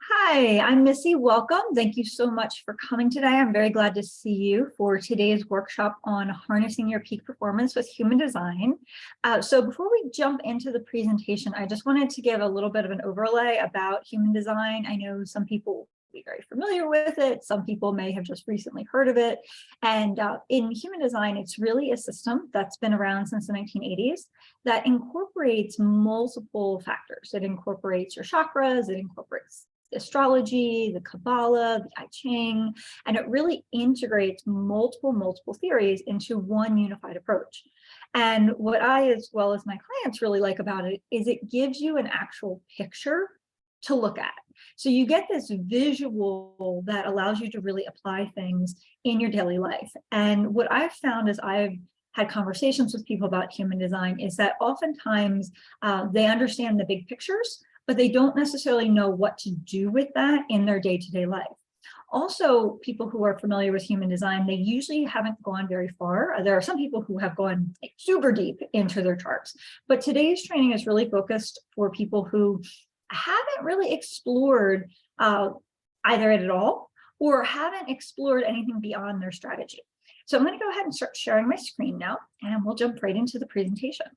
Hi, I'm Missy. Welcome. Thank you so much for coming today. I'm very glad to see you for today's workshop on harnessing your peak performance with human design. So before we jump into the presentation, I just wanted to give a little bit of an overlay about human design. I know some people will be very familiar with it. Some people may have just recently heard of it. And in human design, it's really a system that's been around since the 1980s that incorporates multiple factors. It incorporates your chakras, it incorporates astrology, the Kabbalah, the I Ching, and it really integrates multiple theories into one unified approach. And what I, as well as my clients, really like about it is it gives you an actual picture to look at. So you get this visual that allows you to really apply things in your daily life. And what I've found as I've had conversations with people about human design is that oftentimes they understand the big pictures, but they don't necessarily know what to do with that in their day-to-day life. Also, people who are familiar with human design, they usually haven't gone very far. There are some people who have gone super deep into their charts, but today's training is really focused for people who haven't really explored either it at all or haven't explored anything beyond their strategy. So I'm going to go ahead and start sharing my screen now, and we'll jump right into the presentation.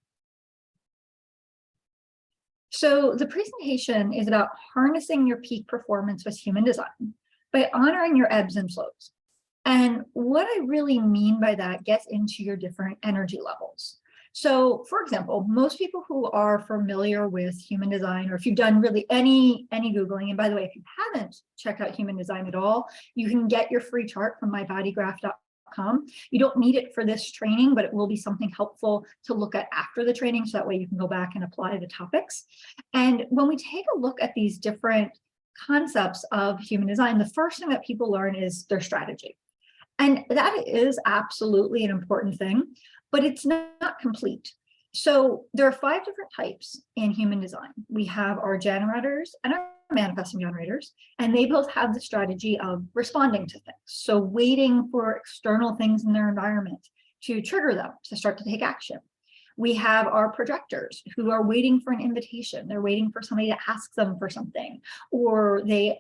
So the presentation is about harnessing your peak performance with human design by honoring your ebbs and flows. And what I really mean by that gets into your different energy levels. So for example, most people who are familiar with human design, or if you've done really any Googling, and by the way, if you haven't checked out human design at all, you can get your free chart from mybodygraph.com. You don't need it for this training, but it will be something helpful to look at after the training, so that way you can go back and apply the topics. And when we take a look at these different concepts of human design, the first thing that people learn is their strategy. And that is absolutely an important thing, but it's not complete. So there are 5 different types in human design. We have our generators and our manifesting generators, and they both have the strategy of responding to things. So waiting for external things in their environment to trigger them to start to take action. We have our projectors who are waiting for an invitation. They're waiting for somebody to ask them for something, or they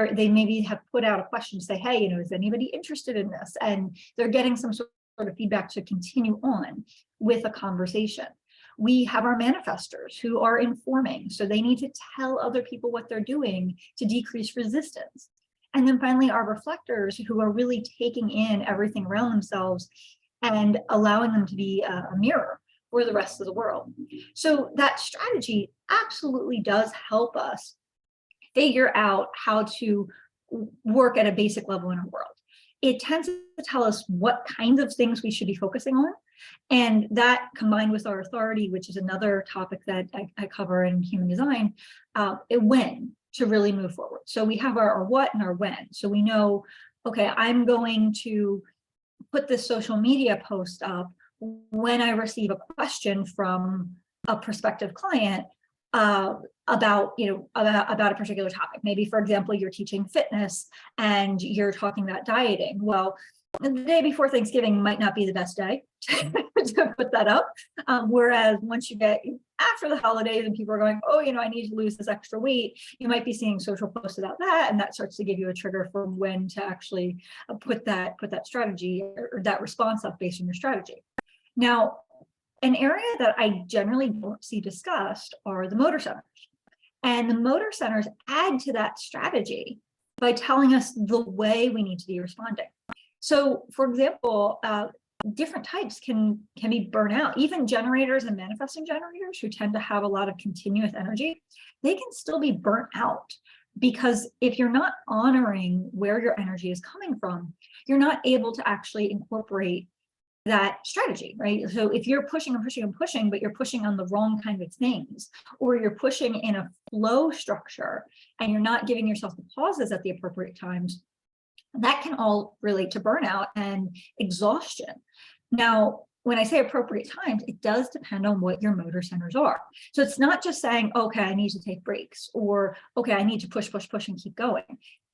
maybe have put out a question to say, hey, is anybody interested in this? And they're getting some sort of feedback to continue on with a conversation. We have our manifestors who are informing. So they need to tell other people what they're doing to decrease resistance. And then finally, our reflectors who are really taking in everything around themselves and allowing them to be a mirror for the rest of the world. So that strategy absolutely does help us figure out how to work at a basic level in our world. It tends to tell us what kinds of things we should be focusing on. And that, combined with our authority, which is another topic that I cover in human design, when to really move forward. So we have our what and our when. So we know, okay, I'm going to put this social media post up when I receive a question from a prospective client about a particular topic. Maybe, for example, you're teaching fitness and you're talking about dieting. Well, the day before Thanksgiving might not be the best day to put that up. Whereas once you get after the holidays and people are going, oh, I need to lose this extra weight, you might be seeing social posts about that, and that starts to give you a trigger for when to actually put that strategy or that response up based on your strategy. Now, an area that I generally don't see discussed are the motor centers. And the motor centers add to that strategy by telling us the way we need to be responding. So, for example, different types can be burnout. Even generators and manifesting generators who tend to have a lot of continuous energy, they can still be burnt out, because if you're not honoring where your energy is coming from, you're not able to actually incorporate that strategy, right? So if you're pushing and pushing and pushing, but you're pushing on the wrong kind of things, or you're pushing in a flow structure and you're not giving yourself the pauses at the appropriate times, that can all relate to burnout and exhaustion. Now, when I say appropriate times, it does depend on what your motor centers are. So it's not just saying, okay, I need to take breaks, or okay, I need to push and keep going.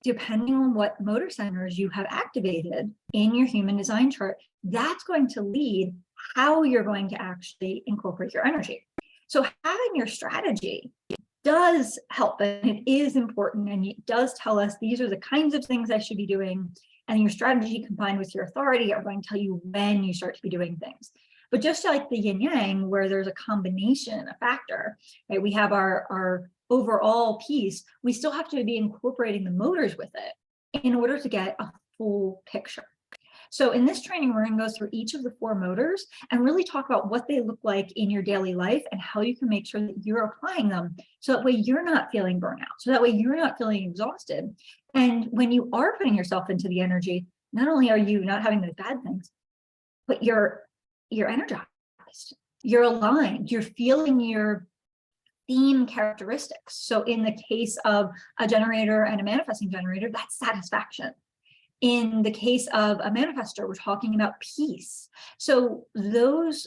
Depending on what motor centers you have activated in your human design chart, that's going to lead how you're going to actually incorporate your energy. So having your strategy does help, and it is important, and it does tell us these are the kinds of things I should be doing, and your strategy combined with your authority are going to tell you when you start to be doing things. But just like the yin yang, where there's a combination, a factor, right? We have our overall piece, we still have to be incorporating the motors with it in order to get a full picture. So in this training, we're going to go through each of the 4 motors and really talk about what they look like in your daily life and how you can make sure that you're applying them. So that way you're not feeling burnout. So that way you're not feeling exhausted. And when you are putting yourself into the energy, not only are you not having those bad things, but you're energized, you're aligned, you're feeling your theme characteristics. So in the case of a generator and a manifesting generator, that's satisfaction. In the case of a manifestor, we're talking about peace. So those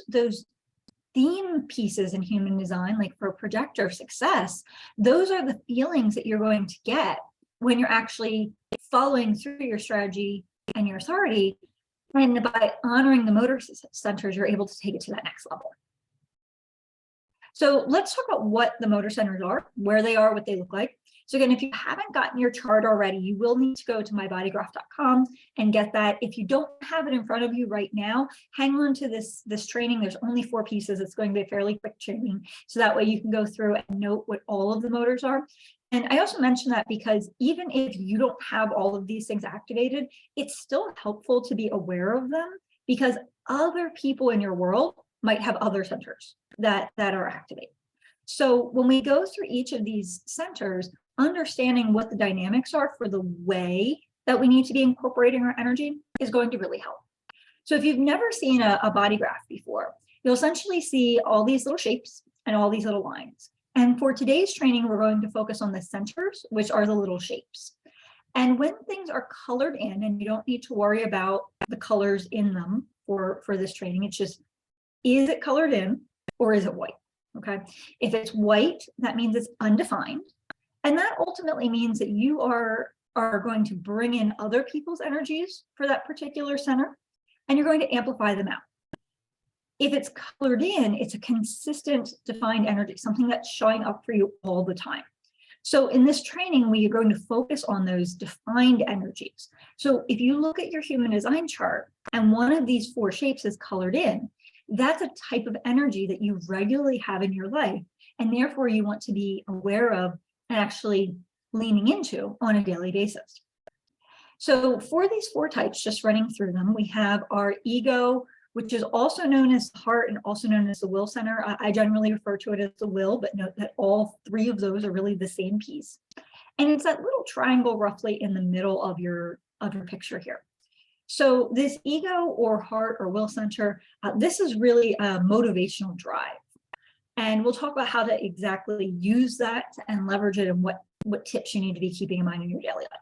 theme pieces in human design, like for projector success, those are the feelings that you're going to get when you're actually following through your strategy and your authority. And by honoring the motor centers, you're able to take it to that next level. So let's talk about what the motor centers are, where they are, what they look like. So again, if you haven't gotten your chart already, you will need to go to mybodygraph.com and get that. If you don't have it in front of you right now, hang on to this training. There's only 4 pieces. It's going to be a fairly quick training. So that way you can go through and note what all of the motors are. And I also mention that because even if you don't have all of these things activated, it's still helpful to be aware of them because other people in your world might have other centers that are activated. So when we go through each of these centers, understanding what the dynamics are for the way that we need to be incorporating our energy is going to really help. So if you've never seen a body graph before, you'll essentially see all these little shapes and all these little lines. And for today's training, we're going to focus on the centers, which are the little shapes. And when things are colored in, and you don't need to worry about the colors in them for this training, it's just, is it colored in or is it white? Okay. If it's white, that means it's undefined. And that ultimately means that you are going to bring in other people's energies for that particular center, and you're going to amplify them out. If it's colored in, it's a consistent defined energy, something that's showing up for you all the time. So in this training, we are going to focus on those defined energies. So if you look at your human design chart and one of these 4 shapes is colored in, that's a type of energy that you regularly have in your life, and therefore you want to be aware of and actually leaning into on a daily basis. So for these 4 types, just running through them, we have our ego, which is also known as the heart and also known as the will center. I generally refer to it as the will, but note that all 3 of those are really the same piece. And it's that little triangle roughly in the middle of your picture here. So this ego or heart or will center, this is really a motivational drive. And we'll talk about how to exactly use that and leverage it and what tips you need to be keeping in mind in your daily life.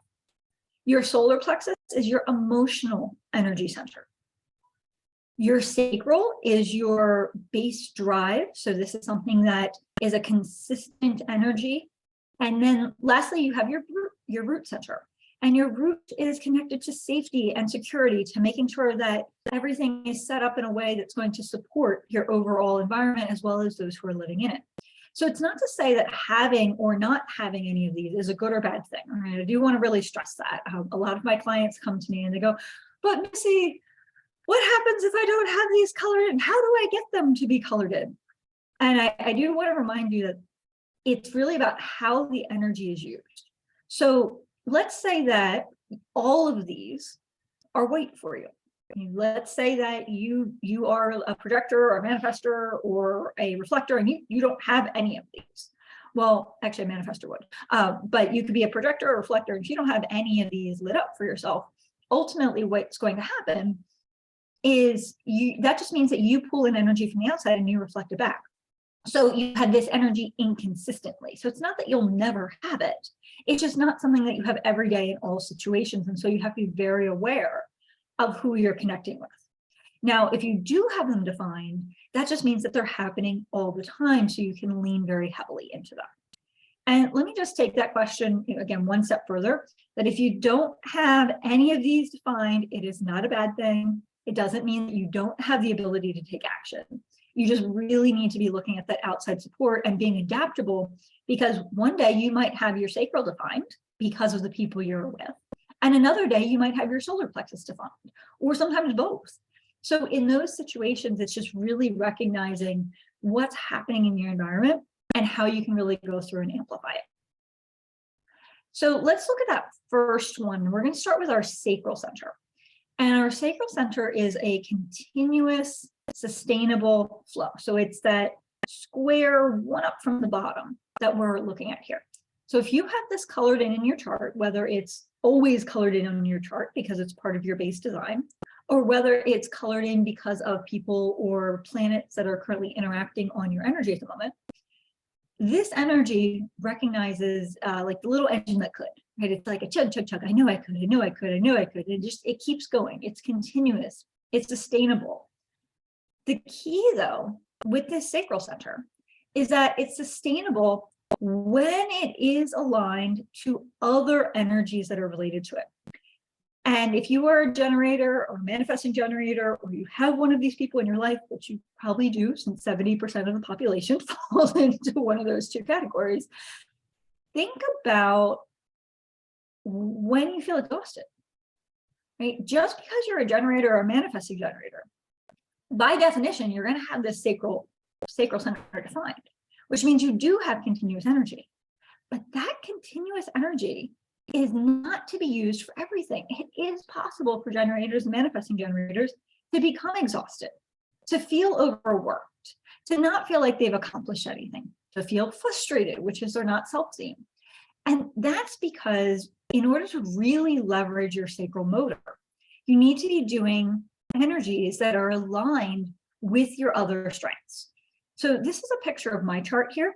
Your solar plexus is your emotional energy center. Your sacral is your base drive. So this is something that is a consistent energy. And then lastly, you have your root center. And your root is connected to safety and security, to making sure that everything is set up in a way that's going to support your overall environment as well as those who are living in it. So it's not to say that having or not having any of these is a good or bad thing. All right, I do want to really stress that. A lot of my clients come to me and they go, but Missy, what happens if I don't have these colored in? How do I get them to be colored in? And I do want to remind you that it's really about how the energy is used. So let's say that all of these are white for you. Let's say that you are a projector or a manifestor or a reflector and you don't have any of these. Well, actually a manifestor would, but you could be a projector or reflector. If you don't have any of these lit up for yourself, ultimately what's going to happen is that just means that you pull in energy from the outside and you reflect it back. So you have this energy inconsistently. So it's not that you'll never have it. It's just not something that you have every day in all situations. And so you have to be very aware of who you're connecting with. Now, if you do have them defined, that just means that they're happening all the time. So you can lean very heavily into them. And let me just take that question, again, one step further, that if you don't have any of these defined, it is not a bad thing. It doesn't mean that you don't have the ability to take action. You just really need to be looking at that outside support and being adaptable, because one day you might have your sacral defined because of the people you're with. And another day you might have your solar plexus defined, or sometimes both. So in those situations, it's just really recognizing what's happening in your environment and how you can really go through and amplify it. So let's look at that first one. We're going to start with our sacral center. And our sacral center is a continuous, sustainable flow. So it's that square one up from the bottom that we're looking at here. So if you have this colored in your chart, whether it's always colored in on your chart because it's part of your base design, or whether it's colored in because of people or planets that are currently interacting on your energy at the moment, this energy recognizes like the little engine that could, right? It's like a chug, chug, chug. I know I could, I know I could, I know I could. It keeps going. It's continuous. It's sustainable. The key, though, with this sacral center is that it's sustainable when it is aligned to other energies that are related to it. And if you are a generator or a manifesting generator, or you have one of these people in your life, which you probably do, since 70% of the population falls into one of those two categories, think about when you feel exhausted, right? Just because you're a generator or a manifesting generator, by definition, you're going to have this sacral center defined, which means you do have continuous energy. But that continuous energy is not to be used for everything. It is possible for generators and manifesting generators to become exhausted, to feel overworked, to not feel like they've accomplished anything, to feel frustrated, which is they're not self-seen. And that's because in order to really leverage your sacral motor, you need to be doing energies that are aligned with your other strengths. So this is a picture of my chart here.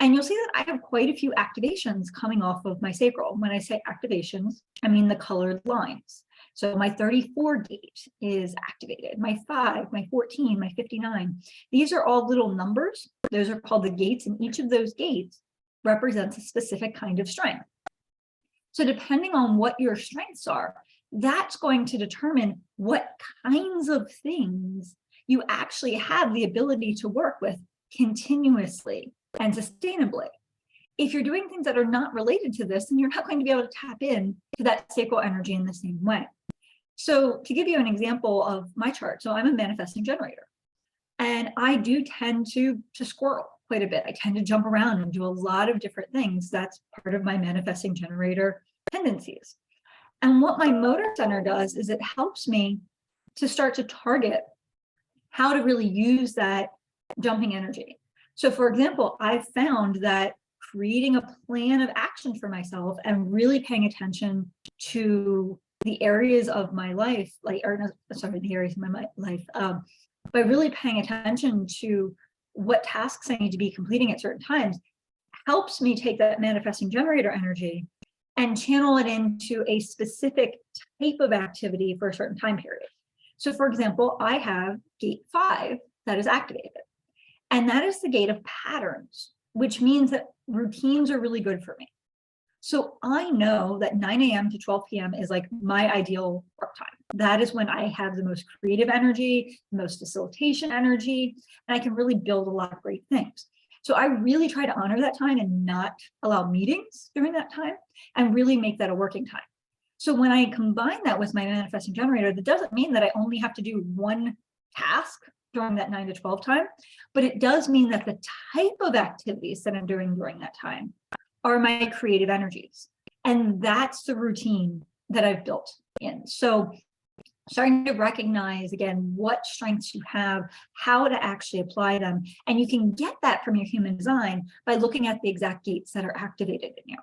And you'll see that I have quite a few activations coming off of my sacral. When I say activations, I mean the colored lines. So my 34 gate is activated, my 5, my 14, my 59. These are all little numbers. Those are called the gates, and each of those gates represents a specific kind of strength. So depending on what your strengths are, that's going to determine what kinds of things you actually have the ability to work with continuously and sustainably. If you're doing things that are not related to this, then you're not going to be able to tap in to that sacral energy in the same way. So to give you an example of my chart, so I'm a manifesting generator, and I do tend to squirrel quite a bit. I tend to jump around and do a lot of different things. That's part of my manifesting generator tendencies. And what my motor center does is it helps me to start to target how to really use that jumping energy. So for example, I've found that creating a plan of action for myself and really paying attention to the areas of my life, the areas of my life, by really paying attention to what tasks I need to be completing at certain times, helps me take that manifesting generator energy and channel it into a specific type of activity for a certain time period. So for example, I have gate 5 that is activated. And that is the gate of patterns, which means that routines are really good for me. So I know that 9 a.m. to 12 p.m. is like my ideal work time. That is when I have the most creative energy, the most facilitation energy, and I can really build a lot of great things. So I really try to honor that time and not allow meetings during that time and really make that a working time. So when I combine that with my manifesting generator, that doesn't mean that I only have to do one task during that 9 to 12 time, but it does mean that the type of activities that I'm doing during that time are my creative energies. And that's the routine that I've built in. So starting to recognize, again, what strengths you have, how to actually apply them. And you can get that from your human design by looking at the exact gates that are activated in you.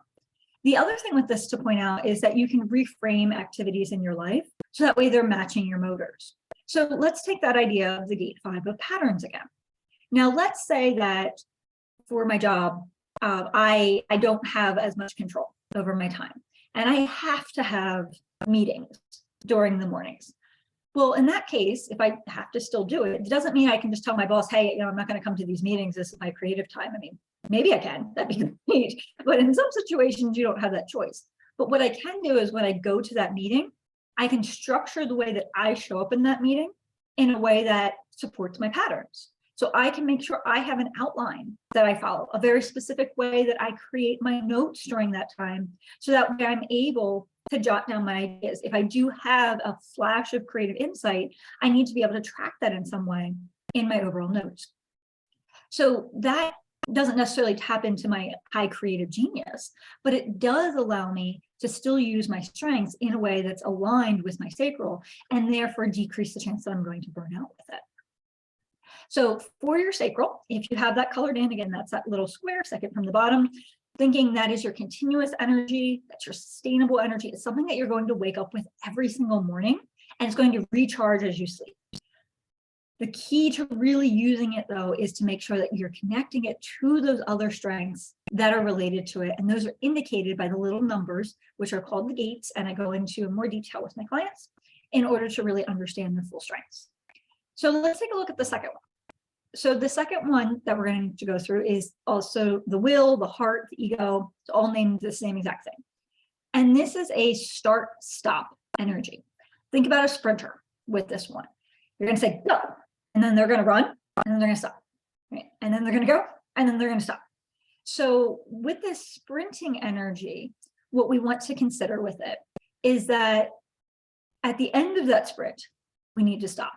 The other thing with this to point out is that you can reframe activities in your life so that way they're matching your motors. So let's take that idea of the gate 5 of patterns again. Now, let's say that for my job, I don't have as much control over my time, and I have to have meetings during the mornings. Well, in that case, if I have to still do it, it doesn't mean I can just tell my boss, hey, I'm not going to come to these meetings. This is my creative time. I mean, maybe I can, that'd be great. But in some situations, you don't have that choice. But what I can do is when I go to that meeting, I can structure the way that I show up in that meeting in a way that supports my patterns. So I can make sure I have an outline that I follow, a very specific way that I create my notes during that time, so that way I'm able to jot down my ideas. If I do have a flash of creative insight, I need to be able to track that in some way in my overall notes. So that doesn't necessarily tap into my high creative genius, but it does allow me to still use my strengths in a way that's aligned with my sacral, and therefore decrease the chance that I'm going to burn out with it. So for your sacral, if you have that colored in, again, that's that little square second from the bottom, thinking that is your continuous energy, that's your sustainable energy. It's something that you're going to wake up with every single morning, and it's going to recharge as you sleep. The key to really using it, though, is to make sure that you're connecting it to those other strengths that are related to it. And those are indicated by the little numbers, which are called the gates. And I go into more detail with my clients in order to really understand the full strengths. So let's take a look at the second one. So the second one that we're going to go through is also the will, the heart, the ego. It's all named the same exact thing. And this is a start-stop energy. Think about a sprinter with this one. You're going to say, go. And then they're going to run, and then they're going to stop, right? And then they're going to go, and then they're going to stop. So with this sprinting energy, what we want to consider with it is that at the end of that sprint, we need to stop.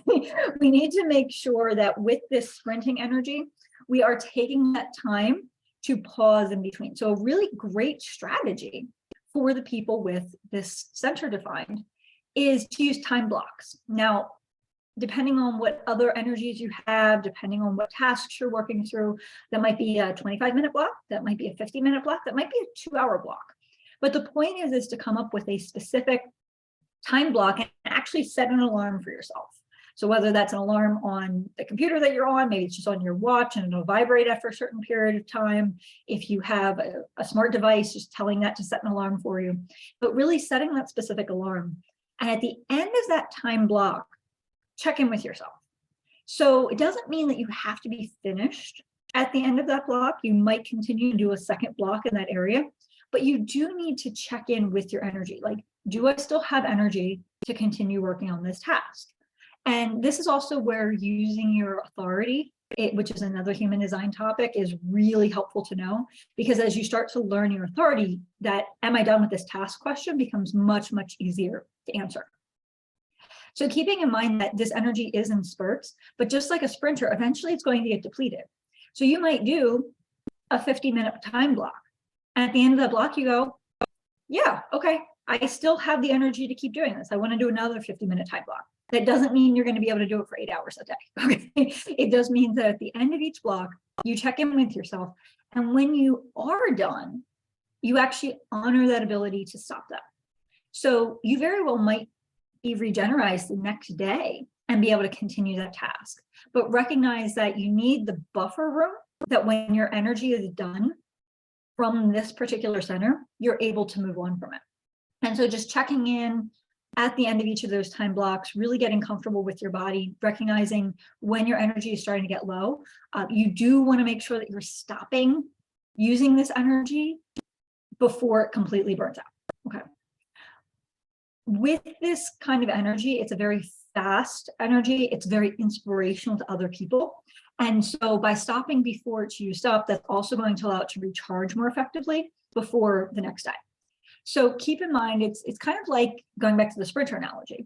We need to make sure that with this sprinting energy, we are taking that time to pause in between. So a really great strategy for the people with this center defined is to use time blocks. Now, depending on what other energies you have, depending on what tasks you're working through, that might be a 25-minute block, that might be a 50-minute block, that might be a 2-hour block. But the point is to come up with a specific time block and actually set an alarm for yourself. So whether that's an alarm on the computer that you're on, maybe it's just on your watch and it'll vibrate after a certain period of time. If you have a smart device, just telling that to set an alarm for you, but really setting that specific alarm. And at the end of that time block, check in with yourself. So it doesn't mean that you have to be finished at the end of that block. You might continue to do a second block in that area, but you do need to check in with your energy. Like, do I still have energy to continue working on this task? And this is also where using your authority, which is another human design topic, is really helpful to know, because as you start to learn your authority, that am I done with this task question becomes much, much easier to answer. So keeping in mind that this energy is in spurts, but just like a sprinter, eventually it's going to get depleted. So you might do a 50-minute time block. And at the end of that block, you go, yeah, okay, I still have the energy to keep doing this. I want to do another 50-minute time block. That doesn't mean you're going to be able to do it for 8 hours a day. Okay? It does mean that at the end of each block, you check in with yourself. And when you are done, you actually honor that ability to stop that. So you very well might be regenerized the next day and be able to continue that task. But recognize that you need the buffer room, that when your energy is done from this particular center, you're able to move on from it. And so just checking in at the end of each of those time blocks, really getting comfortable with your body, recognizing when your energy is starting to get low. You do want to make sure that you're stopping using this energy before it completely burns out. Okay. With this kind of energy, it's a very fast energy. It's very inspirational to other people. And so by stopping before it's used up, that's also going to allow it to recharge more effectively before the next day. So keep in mind, it's kind of like going back to the sprinter analogy.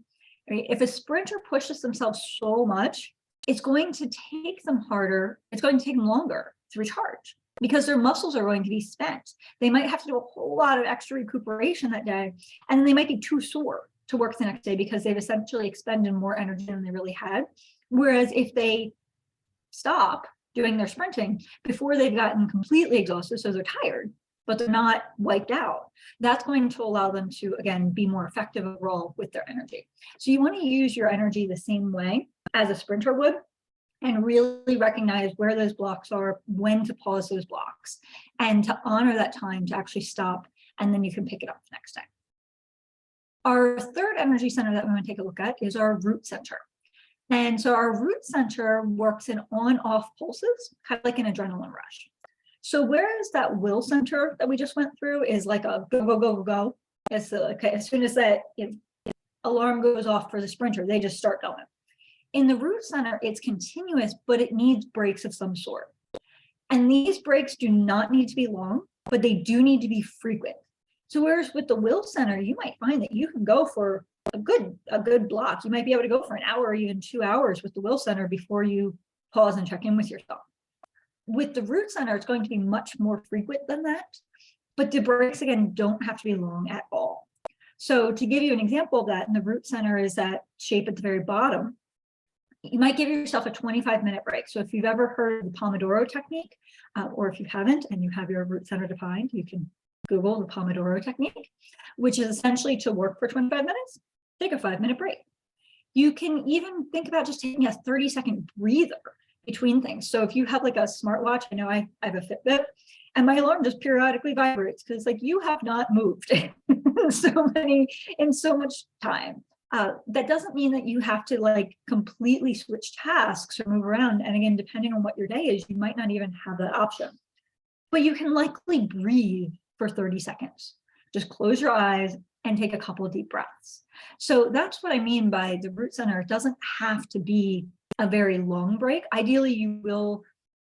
Right? If a sprinter pushes themselves so much, it's going to take them harder. It's going to take them longer to recharge because their muscles are going to be spent. They might have to do a whole lot of extra recuperation that day, and then they might be too sore to work the next day because they've essentially expended more energy than they really had. Whereas if they stop doing their sprinting before they've gotten completely exhausted, so they're tired, but they're not wiped out, that's going to allow them to, again, be more effective overall with their energy. So you want to use your energy the same way as a sprinter would, and really recognize where those blocks are, when to pause those blocks, and to honor that time to actually stop, and then you can pick it up the next day. Our third energy center that we want to take a look at is our root center. And so our root center works in on-off pulses, kind of like an adrenaline rush. So whereas that will center that we just went through is like a go, go, go, go, go. As soon as that alarm goes off for the sprinter, they just start going. In the root center, it's continuous, but it needs breaks of some sort. And these breaks do not need to be long, but they do need to be frequent. So whereas with the will center, you might find that you can go for a good block. You might be able to go for an hour or even 2 hours with the will center before you pause and check in with yourself. With the root center, it's going to be much more frequent than that, but the breaks, again, don't have to be long at all. So to give you an example of that, in the root center is that shape at the very bottom. You might give yourself a 25-minute break. So if you've ever heard of the Pomodoro technique, or if you haven't and you have your root center defined, you can Google the Pomodoro technique, which is essentially to work for 25 minutes, take a 5-minute break. You can even think about just taking a 30-second breather between things. So if you have like a smartwatch, I know I have a Fitbit, and my alarm just periodically vibrates because like you have not moved in so much time. That doesn't mean that you have to like completely switch tasks or move around. And again, depending on what your day is, you might not even have that option. But you can likely breathe for 30 seconds. Just close your eyes and take a couple of deep breaths. So that's what I mean by the root center. It doesn't have to be a very long break. Ideally, you will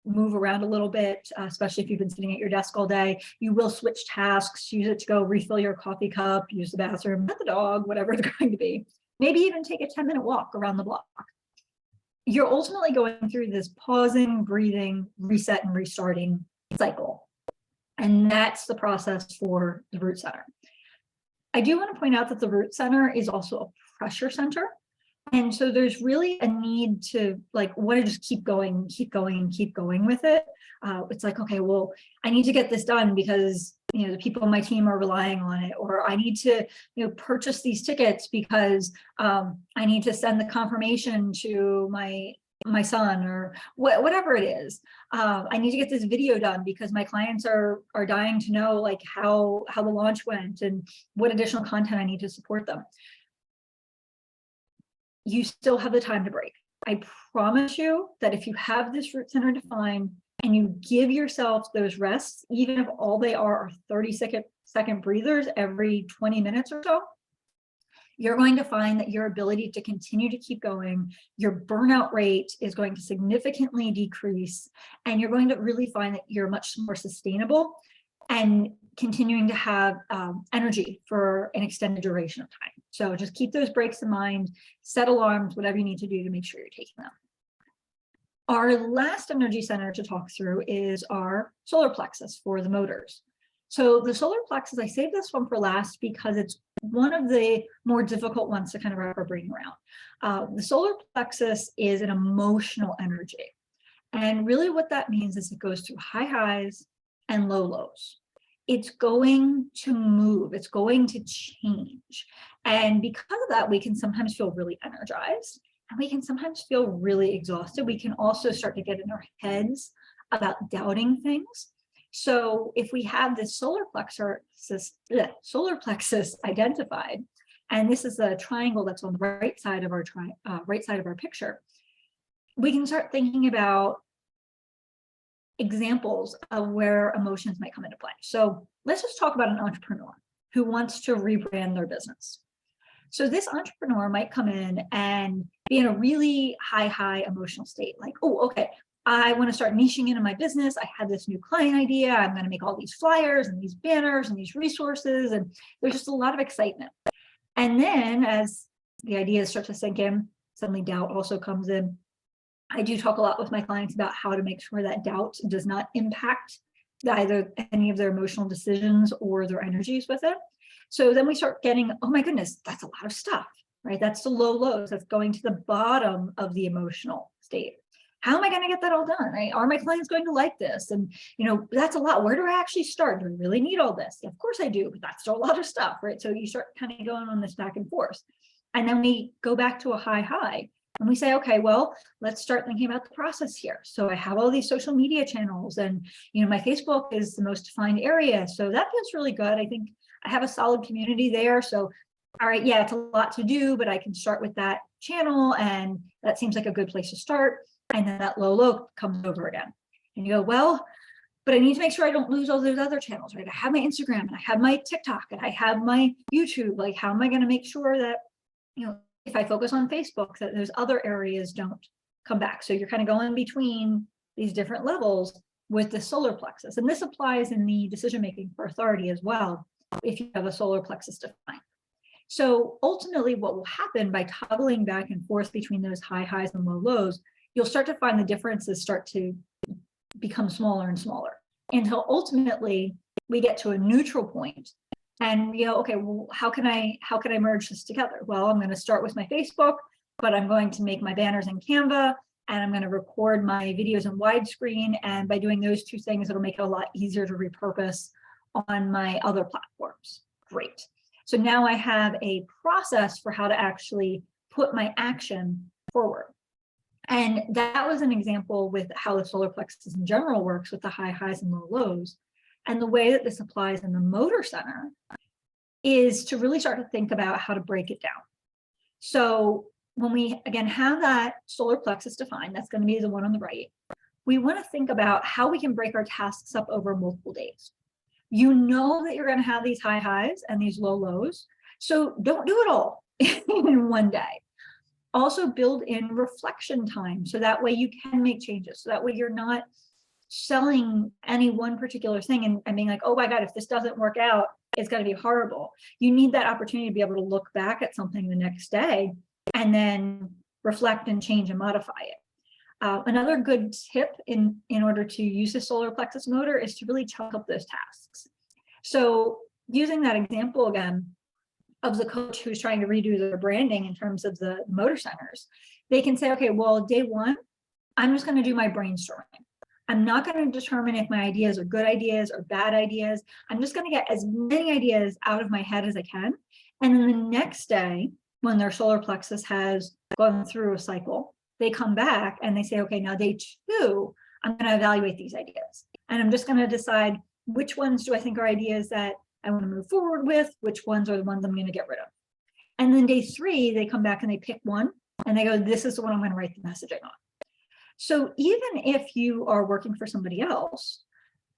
move around a little bit, especially if you've been sitting at your desk all day. You will switch tasks, use it to go refill your coffee cup, use the bathroom, pet the dog, whatever it's going to be. Maybe even take a 10-minute walk around the block. You're ultimately going through this pausing, breathing, reset, and restarting cycle. And that's the process for the root center. I do want to point out that the root center is also a pressure center. And so there's really a need to like want to just keep going with it. It's like, okay, well, I need to get this done because the people on my team are relying on it, or I need to purchase these tickets because I need to send the confirmation to my son, or whatever it is. I need to get this video done because my clients are dying to know like how the launch went and what additional content I need to support them. You still have the time to break. I promise you that if you have this root center defined and you give yourself those rests, even if all they are 30-second breathers every 20 minutes or so, you're going to find that your ability to continue to keep going, your burnout rate is going to significantly decrease, and you're going to really find that you're much more sustainable and continuing to have energy for an extended duration of time. So just keep those breaks in mind, set alarms, whatever you need to do to make sure you're taking them. Our last energy center to talk through is our solar plexus for the motors. So the solar plexus, I saved this one for last because it's one of the more difficult ones to kind of wrap our brain around. The solar plexus is an emotional energy. And really what that means is it goes through high highs and low lows. It's going to move, it's going to change. And because of that, we can sometimes feel really energized and we can sometimes feel really exhausted. We can also start to get in our heads about doubting things. So if we have this solar plexus identified, and this is a triangle that's on the right side of our picture, we can start thinking about examples of where emotions might come into play. So let's just talk about an entrepreneur who wants to rebrand their business. So this entrepreneur might come in and be in a really high emotional state, like, oh, okay, I want to start niching into my business. I have this new client idea. I'm going to make all these flyers and these banners and these resources. And there's just a lot of excitement. And then as the ideas start to sink in, suddenly doubt also comes in. I do talk a lot with my clients about how to make sure that doubt does not impact either any of their emotional decisions or their energies with it. So then we start getting, oh my goodness, that's a lot of stuff, right? That's the low lows. That's going to the bottom of the emotional state. How am I going to get that all done? Right? Are my clients going to like this? And, that's a lot. Where do I actually start? Do I really need all this? Yeah, of course I do, but that's still a lot of stuff, right? So you start kind of going on this back and forth. And then we go back to a high. And we say, okay, well, let's start thinking about the process here. So I have all these social media channels and, my Facebook is the most defined area. So that feels really good. I think I have a solid community there. So, all right, yeah, it's a lot to do, but I can start with that channel. And that seems like a good place to start. And then that low comes over again. And you go, well, but I need to make sure I don't lose all those other channels, right? I have my Instagram and I have my TikTok and I have my YouTube. Like, how am I going to make sure that, if I focus on Facebook, that those other areas don't come back. So you're kind of going between these different levels with the solar plexus. And this applies in the decision-making for authority as well, if you have a solar plexus defined. So ultimately what will happen by toggling back and forth between those high highs and low lows, you'll start to find the differences start to become smaller and smaller until ultimately we get to a neutral point. And okay, well, how can I merge this together? Well, I'm going to start with my Facebook, but I'm going to make my banners in Canva, and I'm going to record my videos in widescreen. And by doing those two things, it'll make it a lot easier to repurpose on my other platforms. Great. So now I have a process for how to actually put my action forward. And that was an example with how the solar plexus in general works with the high highs and low lows. And the way that this applies in the motor center is to really start to think about how to break it down. So when we, again, have that solar plexus defined, that's going to be the one on the right, we want to think about how we can break our tasks up over multiple days. You know that you're going to have these high highs and these low lows, so don't do it all in one day. Also build in reflection time, so that way you can make changes. So that way you're not selling any one particular thing and being like, oh my God, if this doesn't work out, it's going to be horrible. You need that opportunity to be able to look back at something the next day and then reflect and change and modify it. Another good tip in order to use the solar plexus motor is to really chunk up those tasks. So using that example again of the coach who's trying to redo their branding in terms of the motor centers, they can say, okay, well, day one, I'm just going to do my brainstorming. I'm not going to determine if my ideas are good ideas or bad ideas. I'm just going to get as many ideas out of my head as I can. And then the next day, when their solar plexus has gone through a cycle, they come back and they say, okay, now day two, I'm going to evaluate these ideas. And I'm just going to decide which ones do I think are ideas that I want to move forward with, which ones are the ones I'm going to get rid of. And then day three, they come back and they pick one and they go, this is the one I'm going to write the messaging on. So even if you are working for somebody else,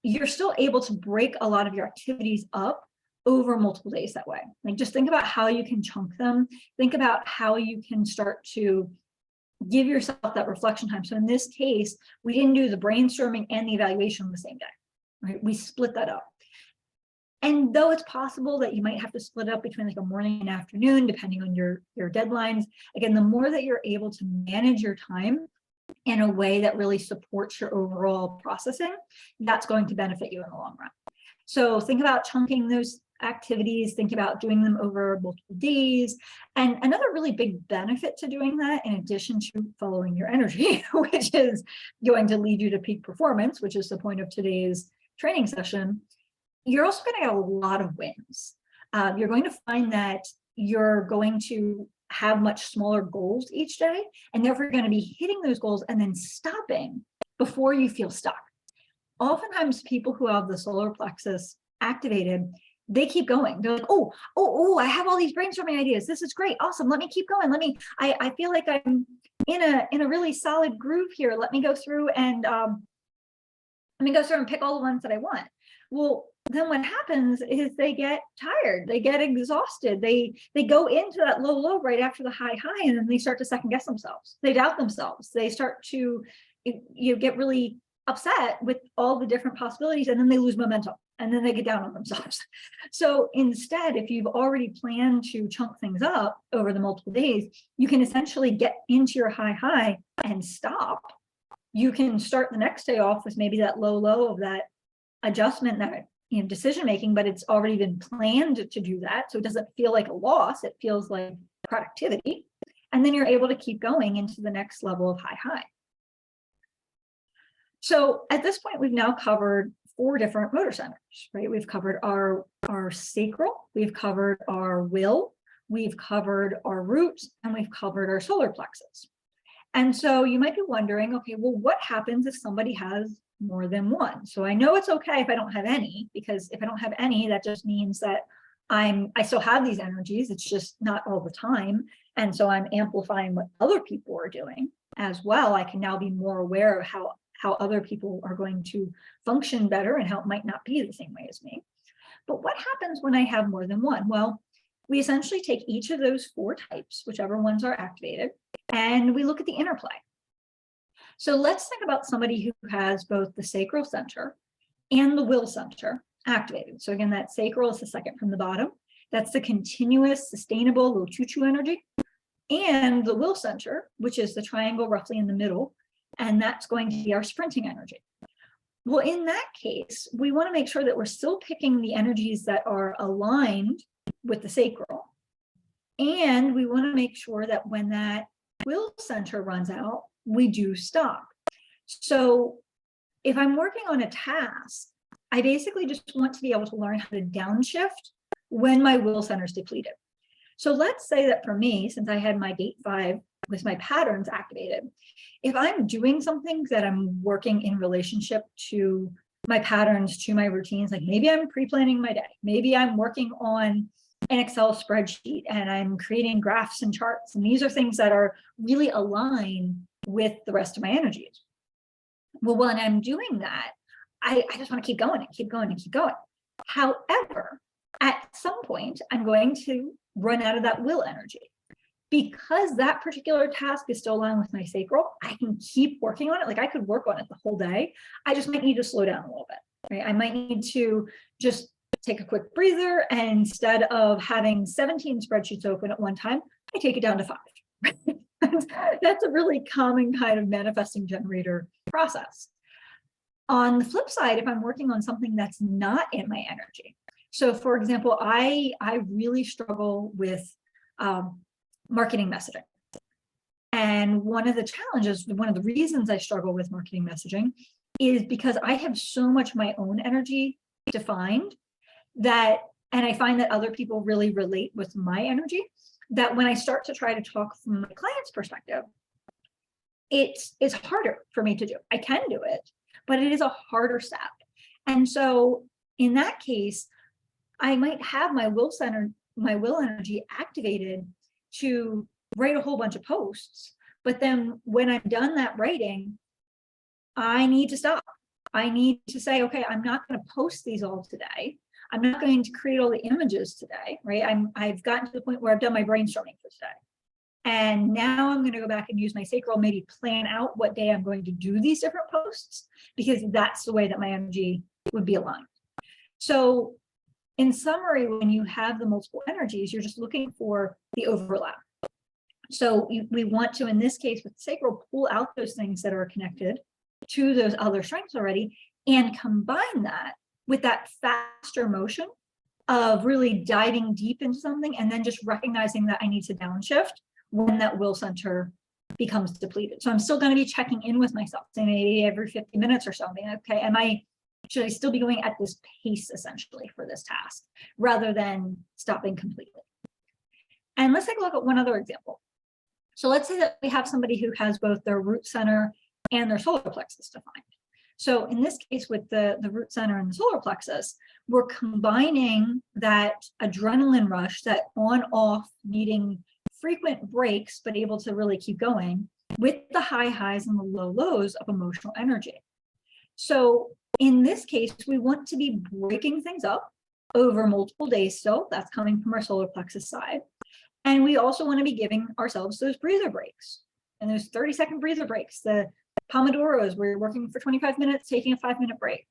you're still able to break a lot of your activities up over multiple days that way. Like just think about how you can chunk them. Think about how you can start to give yourself that reflection time. So in this case, we didn't do the brainstorming and the evaluation on the same day, right? We split that up. And though it's possible that you might have to split it up between like a morning and afternoon, depending on your deadlines, again, the more that you're able to manage your time in a way that really supports your overall processing, that's going to benefit you in the long run. So think about chunking those activities, think about doing them over multiple days. And another really big benefit to doing that, in addition to following your energy, which is going to lead you to peak performance, which is the point of today's training session, you're also going to get a lot of wins. You're going to find that you're going to have much smaller goals each day, and therefore you're going to be hitting those goals and then stopping before you feel stuck. Oftentimes people who have the solar plexus activated, they keep going. They're like, oh, I have all these brainstorming ideas. This is great. Awesome. Let me keep going. I feel like I'm in a really solid groove here. Let me go through and pick all the ones that I want. Well, then what happens is they get tired, they get exhausted, they go into that low right after the high, and then they start to second guess themselves. They doubt themselves. They start to get really upset with all the different possibilities, and then they lose momentum, and then they get down on themselves. So instead, if you've already planned to chunk things up over the multiple days, you can essentially get into your high and stop. You can start the next day off with maybe that low of that adjustment, that decision making, but it's already been planned to do that. So it doesn't feel like a loss, it feels like productivity. And then you're able to keep going into the next level of high. So at this point, we've now covered 4 different motor centers, right? We've covered our sacral, we've covered our will, we've covered our root, and we've covered our solar plexus. And so you might be wondering, okay, well, what happens if somebody has more than one? So I know it's okay if I don't have any, because if I don't have any, that just means that I still have these energies. It's just not all the time. And so I'm amplifying what other people are doing as well. I can now be more aware of how other people are going to function better and how it might not be the same way as me. But what happens when I have more than one? Well, We essentially take each of those 4 types, whichever ones are activated, and we look at the interplay. So let's think about somebody who has both the sacral center and the will center activated. So again, that sacral is the second from the bottom. That's the continuous, sustainable, little choo-choo energy. And the will center, which is the triangle roughly in the middle, and that's going to be our sprinting energy. Well, in that case, we want to make sure that we're still picking the energies that are aligned with the sacral. And we want to make sure that when that will center runs out, we do stop. So if I'm working on a task, I basically just want to be able to learn how to downshift when my will center is depleted. So let's say that for me, since I had my gate 5 with my patterns activated, if I'm doing something that I'm working in relationship to my patterns, to my routines, like maybe I'm pre-planning my day, maybe I'm working on an Excel spreadsheet and I'm creating graphs and charts, and these are things that are really aligned with the rest of my energies. Well, when I'm doing that, I just want to keep going and keep going and keep going. However, at some point, I'm going to run out of that will energy. Because that particular task is still aligned with my sacral, I can keep working on it. Like I could work on it the whole day. I just might need to slow down a little bit, right? I might need to just take a quick breather, and instead of having 17 spreadsheets open at one time, I take it down to 5. That's a really common kind of manifesting generator process. On the flip side, if I'm working on something that's not in my energy. So for example, I really struggle with marketing messaging. And one of the challenges, one of the reasons I struggle with marketing messaging is because I have so much of my own energy defined that, and I find that other people really relate with my energy, that when I start to try to talk from my client's perspective, it's harder for me to do. I can do it, but it is a harder step. And so in that case, I might have my will center, my will energy activated to write a whole bunch of posts. But then when I'm done that writing, I need to stop. I need to say, okay, I'm not going to post these all today. I'm not going to create all the images today, right? I've gotten to the point where I've done my brainstorming for today. And now I'm going to go back and use my sacral, maybe plan out what day I'm going to do these different posts, because that's the way that my energy would be aligned. So in summary, when you have the multiple energies, you're just looking for the overlap. So we want to, in this case with sacral, pull out those things that are connected to those other strengths already and combine that with that faster motion of really diving deep into something and then just recognizing that I need to downshift when that will center becomes depleted. So I'm still going to be checking in with myself, say maybe every 50 minutes or so, being okay, should I still be going at this pace essentially for this task rather than stopping completely? And let's take a look at one other example. So let's say that we have somebody who has both their root center and their solar plexus defined. So in this case, with the root center and the solar plexus, we're combining that adrenaline rush, that on-off needing frequent breaks, but able to really keep going, with the high highs and the low lows of emotional energy. So in this case, we want to be breaking things up over multiple days still. That's coming from our solar plexus side. And we also want to be giving ourselves those breather breaks and those 30-second breather breaks, the Pomodoros, where you're working for 25 minutes, taking a 5-minute break.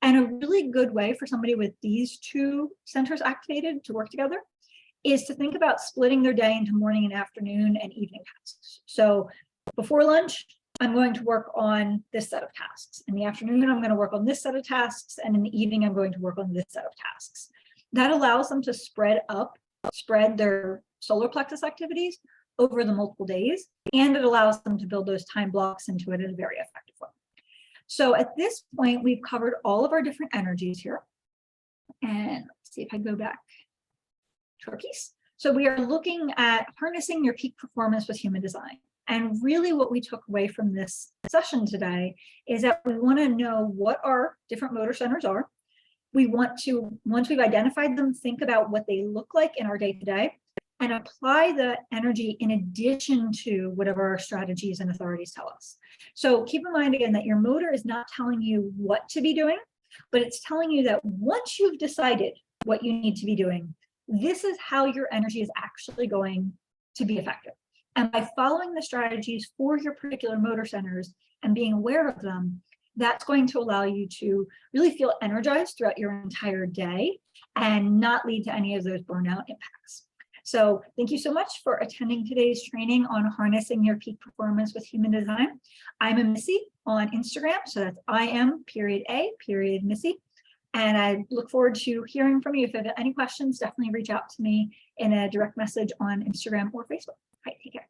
And a really good way for somebody with these two centers activated to work together is to think about splitting their day into morning and afternoon and evening tasks. So before lunch, I'm going to work on this set of tasks. In the afternoon, I'm going to work on this set of tasks. And in the evening, I'm going to work on this set of tasks. That allows them to spread their solar plexus activities over the multiple days, and it allows them to build those time blocks into it in a very effective way. So at this point, we've covered all of our different energies here. And let's see if I go back to our piece. So we are looking at harnessing your peak performance with human design. And really what we took away from this session today is that we want to know what our different motor centers are. We want to, once we've identified them, think about what they look like in our day-to-day and apply the energy in addition to whatever our strategies and authorities tell us. So keep in mind again that your motor is not telling you what to be doing, but it's telling you that once you've decided what you need to be doing, this is how your energy is actually going to be effective. And by following the strategies for your particular motor centers and being aware of them, that's going to allow you to really feel energized throughout your entire day and not lead to any of those burnout impacts. So thank you so much for attending today's training on harnessing your peak performance with human design. I'm a Missy on Instagram, so that's IM.A.Missy. And I look forward to hearing from you. If you have any questions, definitely reach out to me in a direct message on Instagram or Facebook. All right, take care.